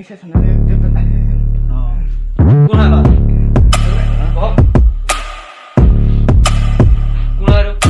আহিছে সোণালী কোন হয় কওক কোন হয়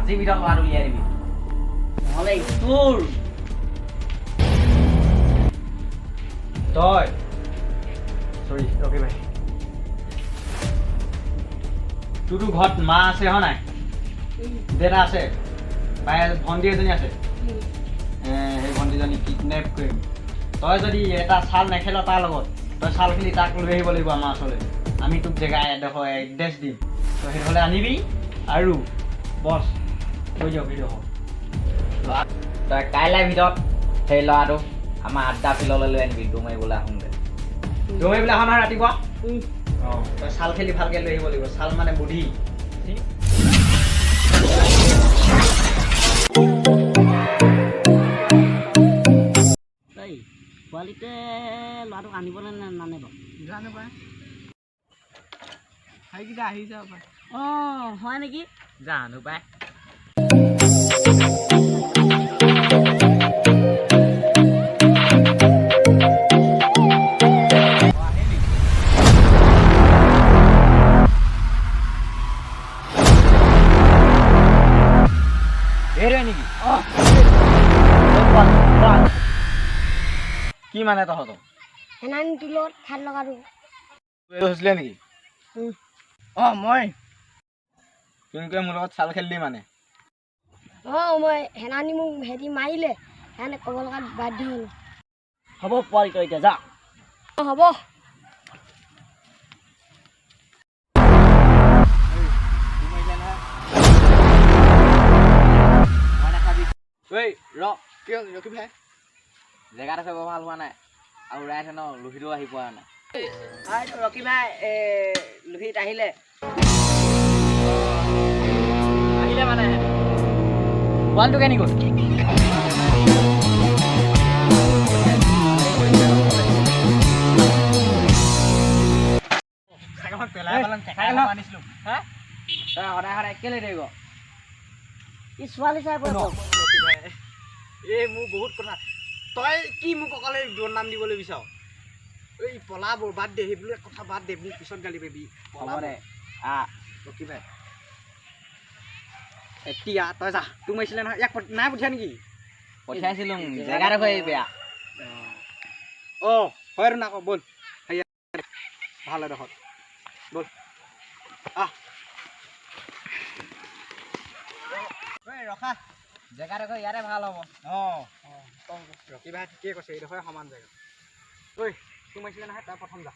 আজি ভিতৰত ল'ৰাটো উলিয়াই দিবি নহ'লে তোৰ তই চৰি ৰবি ভাই তোৰতো ঘৰত মা আছে হয় নাই দেউতা আছে বাই ভণ্টি এজনী আছে সেই ভণ্টিজনী কিডনেপ কৰিম তই যদি এটা চাল নেখেল তাৰ লগত তই চাল খেলি তাক লৈ আহিব লাগিব আমাৰ ওচৰলৈ আমি তোক জেগা এডোখৰ এড্ৰেছ দিম তই সেইডোখৰলৈ আনিবি আৰু বছ কৈ দিয়ক ভিডিঅ' হওক তই কাইলৈ ভিতৰত সেই ল'ৰাটো আমাৰ আড্ডা ফিল্ডলৈ লৈ আনিবি দৌৰ মাৰিবলৈ আহোঁগৈ দৌৰ মাৰিবলৈ আহা নহয় ৰাতিপুৱা অঁ তই চাল খেলি ভালকৈ লৈ আহিব লাগিব চাল মানে বুদ্ধি পোৱালিতে ল'ৰাটোক আনিবলৈ নানে বাৰু জানো পাই সেইকেইটা আহিছে পাই অঁ হয় নেকি জানো পাই নেকি কি মানে তহঁতৰ সেনানি তুলত খাল লগাটো হৈছিলে নেকি অঁ মই তুমিকে মোৰ লগত চাল খেলিলি মানে অঁ মই সেনানি মোক হেৰি মাৰিলে সেইকাৰণে ক'ব লগাত বাধ্য হ'লোঁ হ'ব পোৱালি তই এতিয়া যা অঁ হ'ব কিয় ৰকি ভাই জেগাত আছে বৰ ভাল হোৱা নাই আৰু ৰাইজ ন লুহিটো আহি পোৱা নাই ৰকি ভাই লুহিত আহিলে মানে পোৱালিটো কেনি গ'ল সদায় সদায় কেলে দেৰিব ই ছোৱালী চাই এই মোৰ বহুত কথা তই কি মোক অকলে দৌৰ নাম দিবলৈ বিচাৰ এই পলাবোৰ বাদ দে সেইবিলাক কথা বাদ দে মোক পিছত গালি পাৰিবি ৰকি ভাই এতিয়া তই যা তোৰ মাৰিছিলে নহয় ইয়াক নাই পঠিয়া নেকি পঠিয়াইছিলোঁ জেগাডোখৰ এই বেয়া অঁ হয় আৰু নাক ব'ল সেয়া ভাল এডোখৰ ব'ল ৰখা জেগাডোখৰ ইয়াতে ভাল হ'ব অঁ ৰকি ভাই ঠিকেই কৈছে এইডোখৰে সমান জেগা ঐ তোৰ মাৰিছিলে নহয় তই প্ৰথম যা